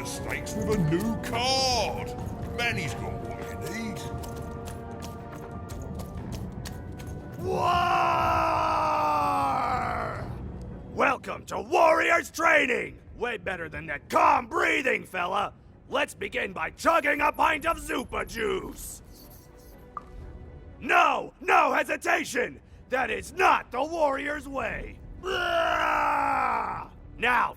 the stakes with a new card. Manny's got what you need. War! Welcome to Warriors Training! Way better than that calm breathing, fella. Let's begin by chugging a pint of Zupa juice. No hesitation! That is not the Warriors' way. Now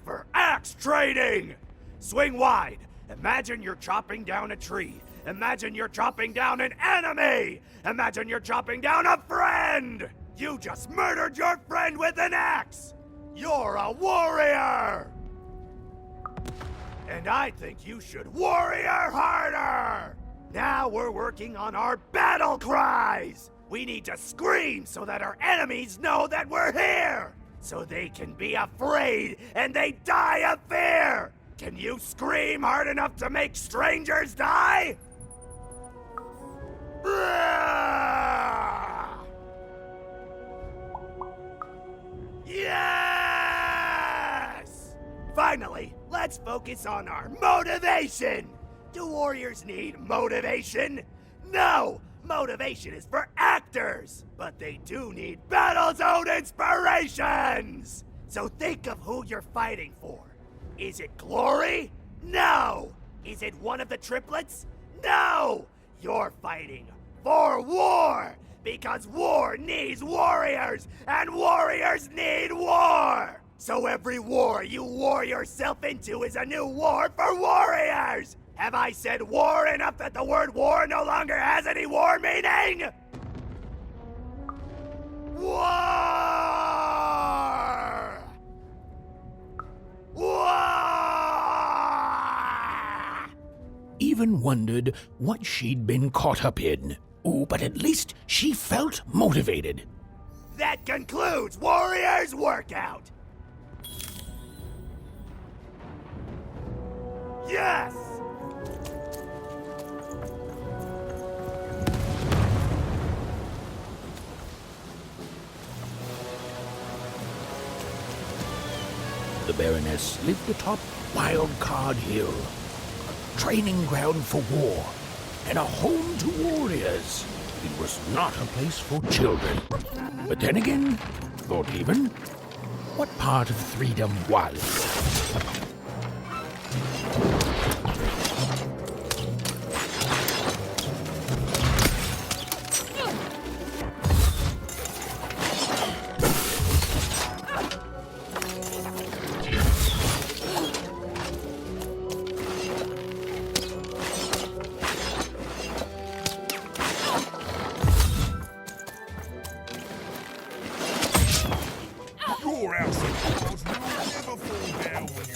for axe training! Swing wide. Imagine you're chopping down a tree. Imagine you're chopping down an enemy! Imagine you're chopping down a friend! You just murdered your friend with an axe! You're a warrior! And I think you should warrior harder! Now we're working on our battle cries! We need to scream so that our enemies know that we're here! So they can be afraid and they die of fear! Can you scream hard enough to make strangers die? Yes! Finally, let's focus on our motivation! Do warriors need motivation? No! Motivation is for actors! But they do need battle zone inspirations! So think of who you're fighting for. Is it glory? No! Is it one of the triplets? No! You're fighting for war! Because war needs warriors, and warriors need war! So every war you war yourself into is a new war for warriors! Have I said war enough that the word war no longer has any war meaning? War! War! Even wondered what she'd been caught up in. Ooh, but at least she felt motivated. That concludes Warriors Workout! Yes! The baroness lived atop Wild Card Hill, a training ground for war, and a home to warriors. It was not a place for children. But then again, thought even, what part of freedom was? Your house of cards will never fall down when you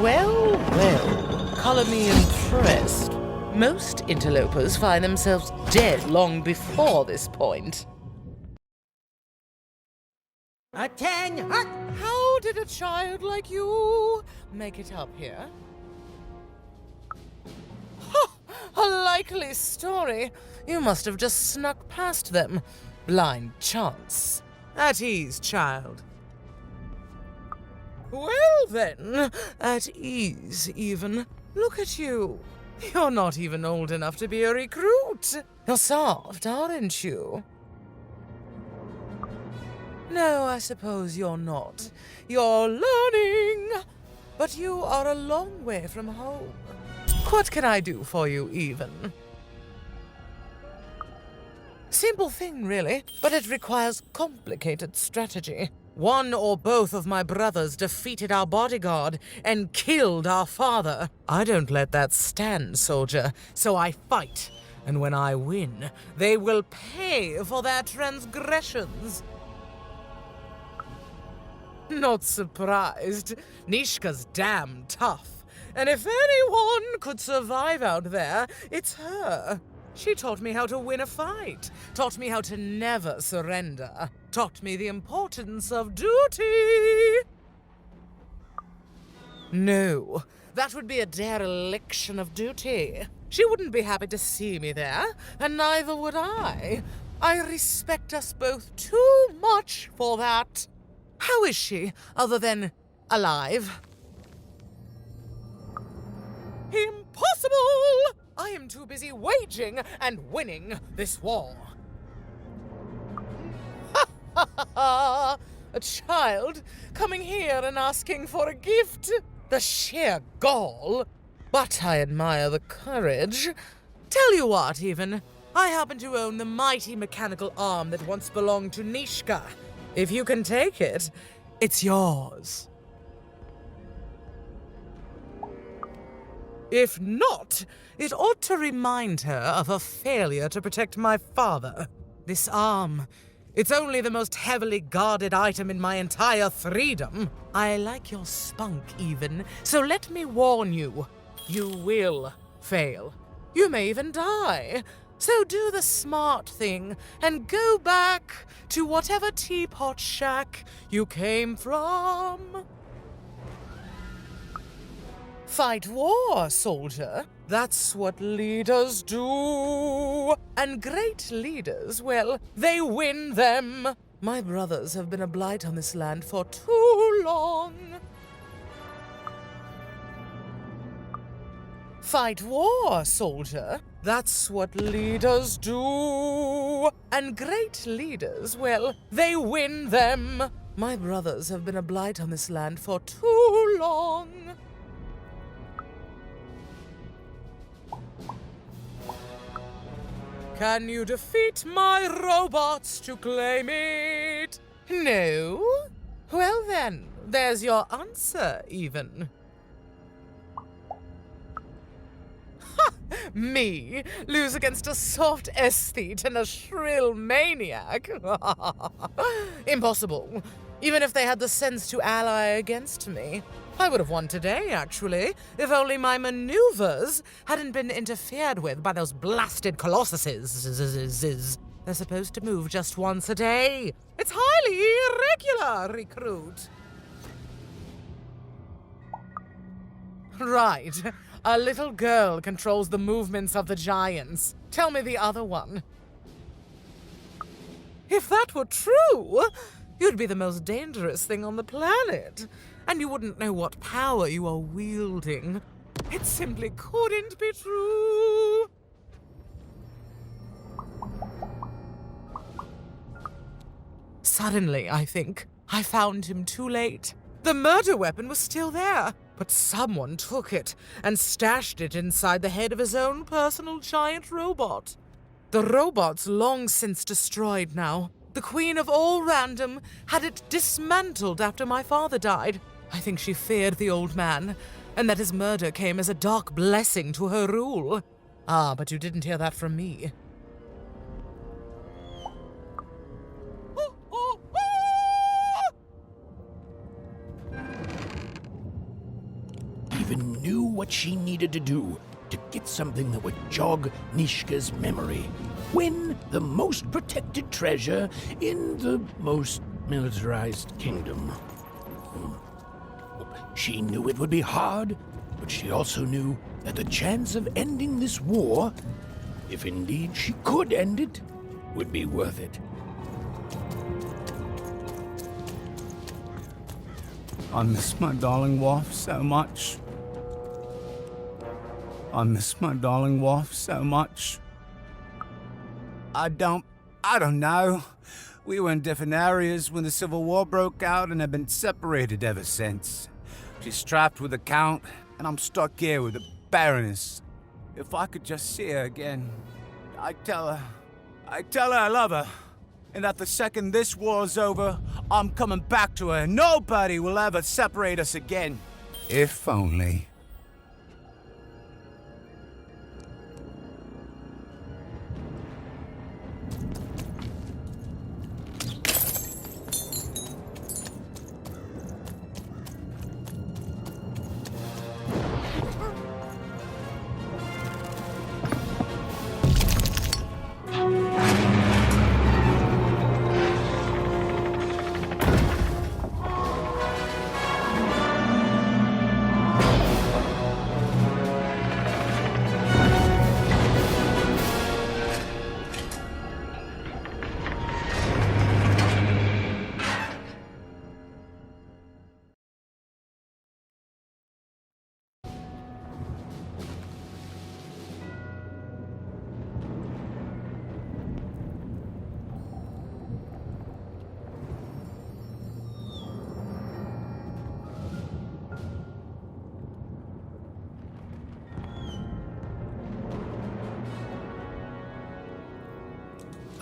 Well, well, color me impressed. Most interlopers find themselves dead long before this point. A 10 heart. How did a child like you make it up here? Ha! A likely story. You must have just snuck past them. Blind chance. At ease, child. Well then, at ease even. Look at you. You're not even old enough to be a recruit. You're soft, aren't you? No, I suppose you're not. You're learning. But you are a long way from home. What can I do for you, even? Simple thing, really, but it requires complicated strategy. One or both of my brothers defeated our bodyguard and killed our father. I don't let that stand, soldier, so I fight. And when I win, they will pay for their transgressions. Not surprised. Nishka's damn tough. And if anyone could survive out there, it's her. She taught me how to win a fight, taught me how to never surrender, taught me the importance of duty. No, that would be a dereliction of duty. She wouldn't be happy to see me there, and neither would I. I respect us both too much for that. How is she, other than alive? Impossible! I am too busy waging and winning this war. Ha ha ha ha! A child coming here and asking for a gift? The sheer gall. But I admire the courage. Tell you what, even. I happen to own the mighty mechanical arm that once belonged to Nishka. If you can take it, it's yours. If not, it ought to remind her of her failure to protect my father. This arm, it's only the most heavily guarded item in my entire freedom. I like your spunk, even, so let me warn you. You will fail. You may even die. So do the smart thing and go back to whatever teapot shack you came from. Fight war, soldier. That's what leaders do. And great leaders, well, they win them. My brothers have been a blight on this land for too long. Fight war, soldier. That's what leaders do. And great leaders, well, they win them. My brothers have been a blight on this land for too long. Can you defeat my robots to claim it? No? Well then, there's your answer, even. Ha! Me? Lose against a soft aesthete and a shrill maniac? Impossible. Even if they had the sense to ally against me. I would have won today, actually, if only my maneuvers hadn't been interfered with by those blasted colossuses. They're supposed to move just once a day. It's highly irregular, recruit. Right. A little girl controls the movements of the giants. Tell me the other one. If that were true, you'd be the most dangerous thing on the planet. And you wouldn't know what power you are wielding. It simply couldn't be true. Suddenly, I think, I found him too late. The murder weapon was still there, but someone took it and stashed it inside the head of his own personal giant robot. The robot's long since destroyed now. The Queen of All Random had it dismantled after my father died. I think she feared the old man, and that his murder came as a dark blessing to her rule. Ah, but you didn't hear that from me. even knew what she needed to do to get something that would jog Nishka's memory. Win the most protected treasure in the most militarized kingdom. She knew it would be hard, but she also knew that the chance of ending this war, if indeed she could end it, would be worth it. I miss my darling wife so much. I miss my darling wife so much. I don't know. We were in different areas when the Civil War broke out and have been separated ever since. She's trapped with the Count, and I'm stuck here with the Baroness. If I could just see her again, I'd tell her I love her. And that the second this war's over, I'm coming back to her and nobody will ever separate us again. If only.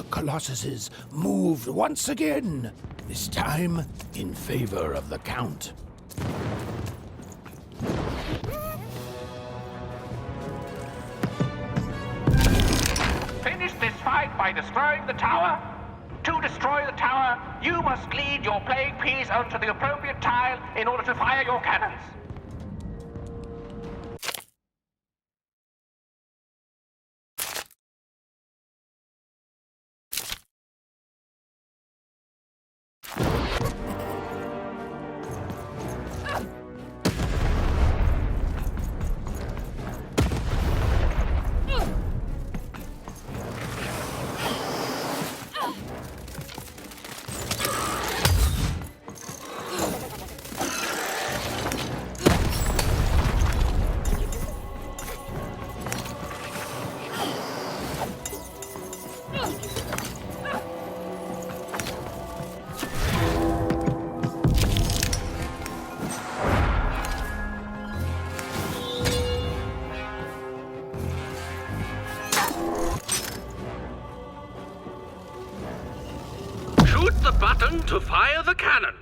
Colossuses moved once again, this time in favor of the Count. Finish this fight by destroying the tower. To destroy the tower, you must lead your playing piece onto the appropriate tile in order to fire your cannons. Shoot the button to fire the cannon.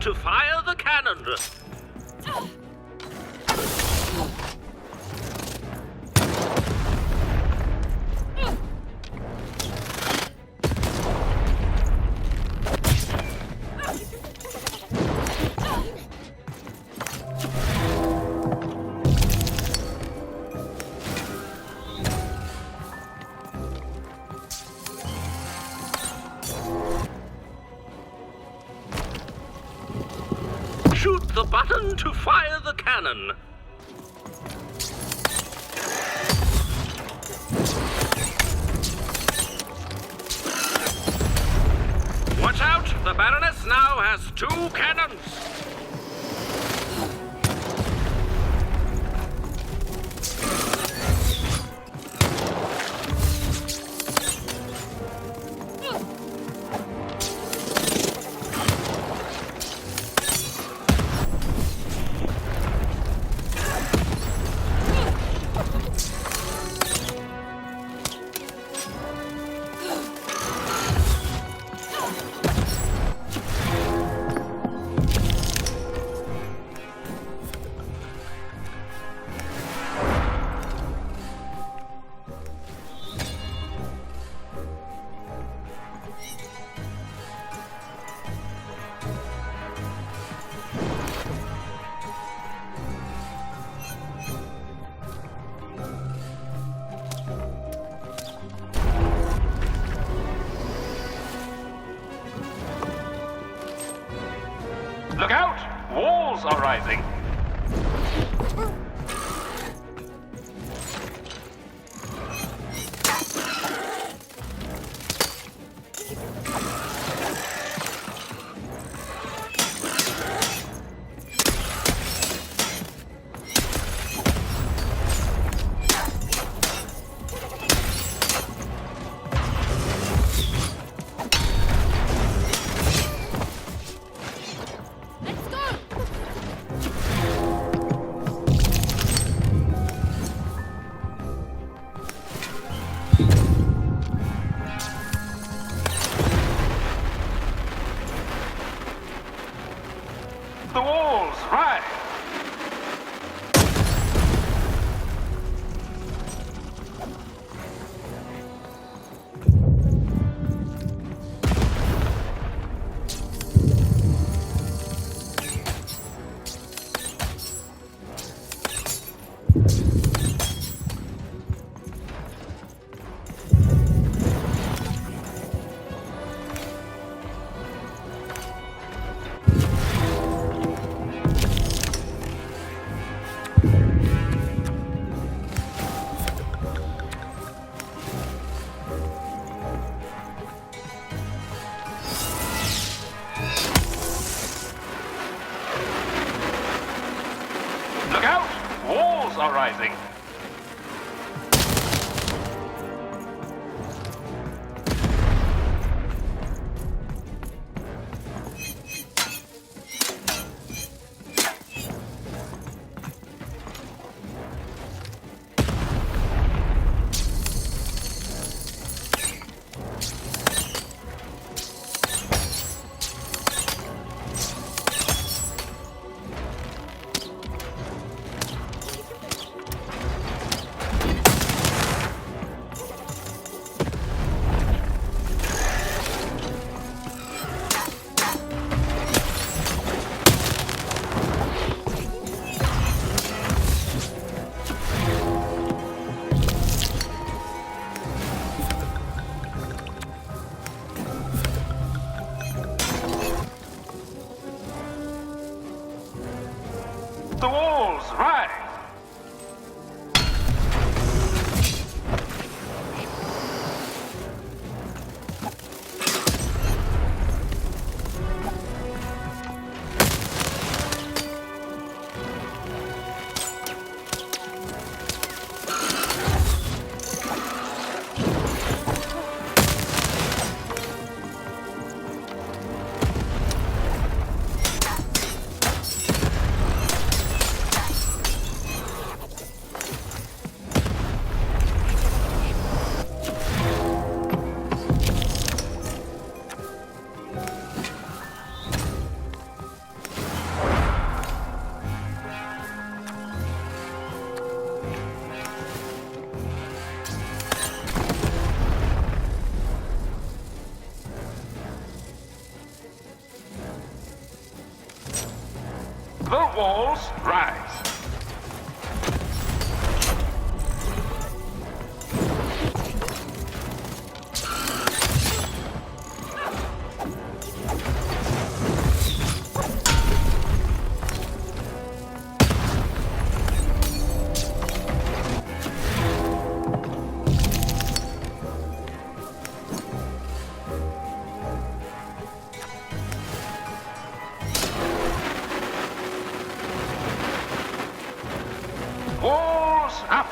to fire the cannon. Shoot the button to fire the cannon. Watch out! The baroness now has 2 cannons. Look out! Walls are rising. The walls rise. Look out! Walls are rising. walls, rise. Walls up.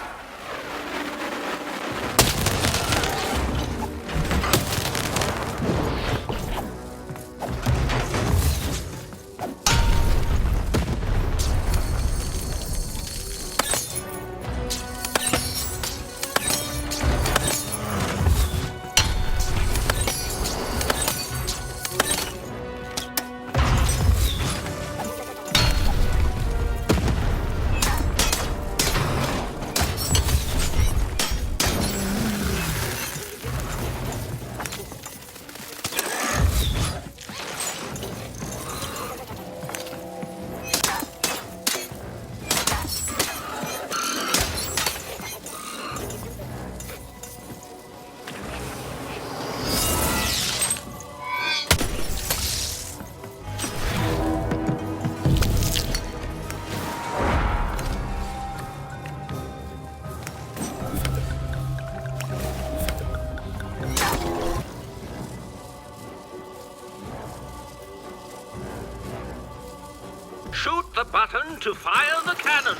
Shoot the button to fire the cannon.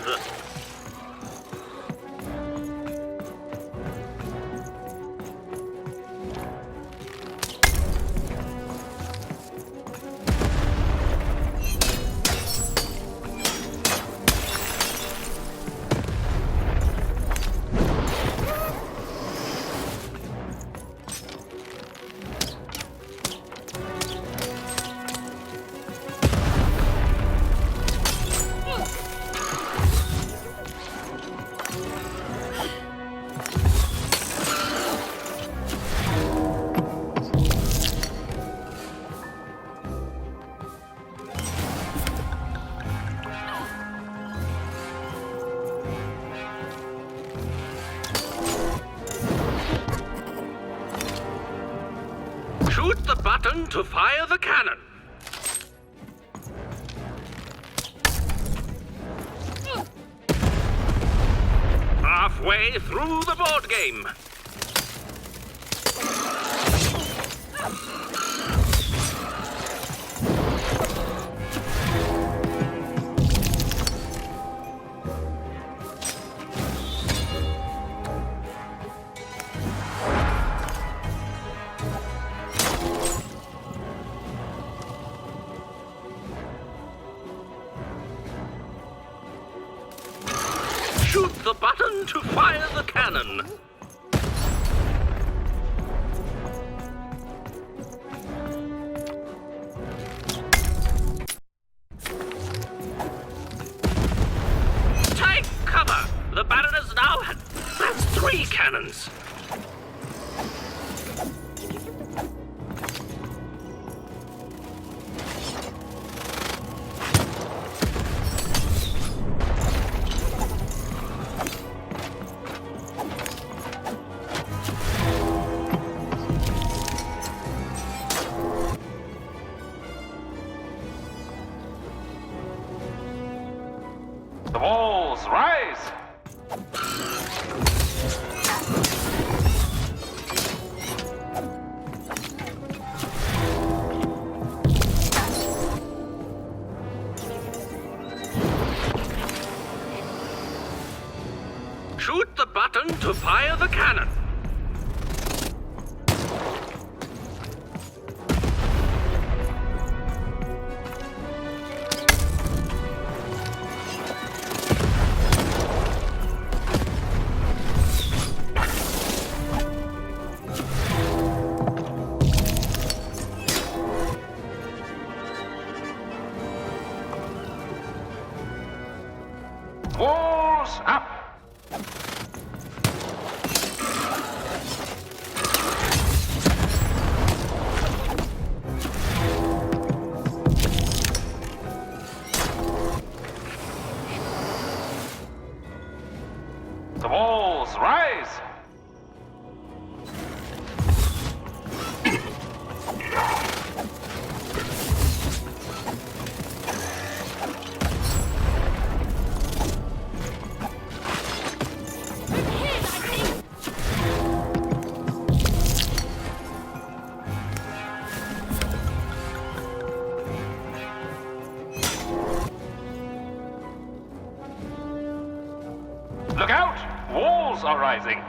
Shoot the button to fire the cannon. Halfway through the board game. Shoot the button to fire the cannon. Take cover! The baroness now has... That's 3 cannons. The walls, rise. Shoot the button to fire the cannon. Walls up. are rising.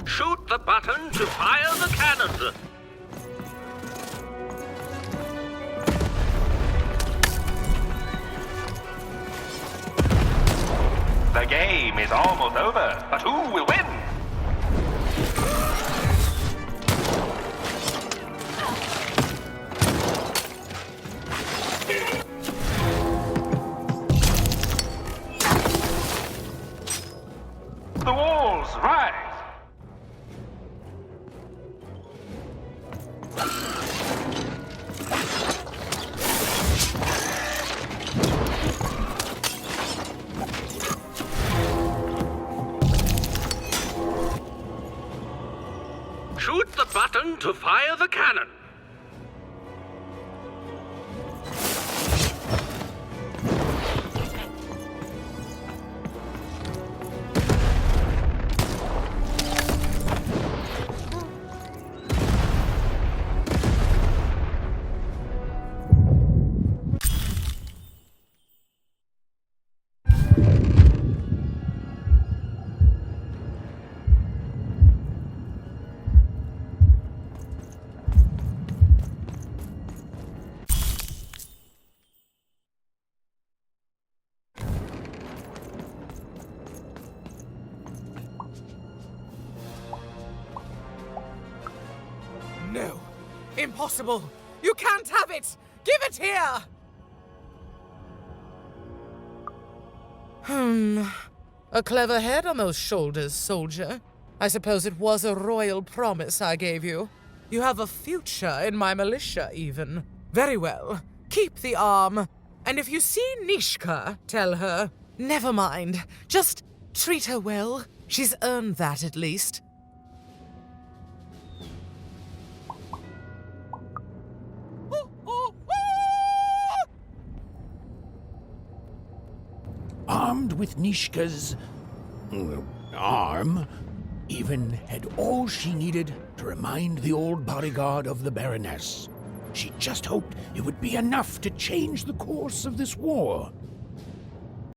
Shoot the button to fire the cannon. The game is almost over, but who will win? The walls rise. Shoot the button to fire the cannon. No. Impossible. You can't have it. Give it here. A clever head on those shoulders, soldier. I suppose it was a royal promise I gave you. You have a future in my militia, even. Very well. Keep the arm. And if you see Nishka, tell her. Never mind. Just treat her well. She's earned that, at least. Armed with Nishka's arm, even had all she needed to remind the old bodyguard of the Baroness. She just hoped it would be enough to change the course of this war.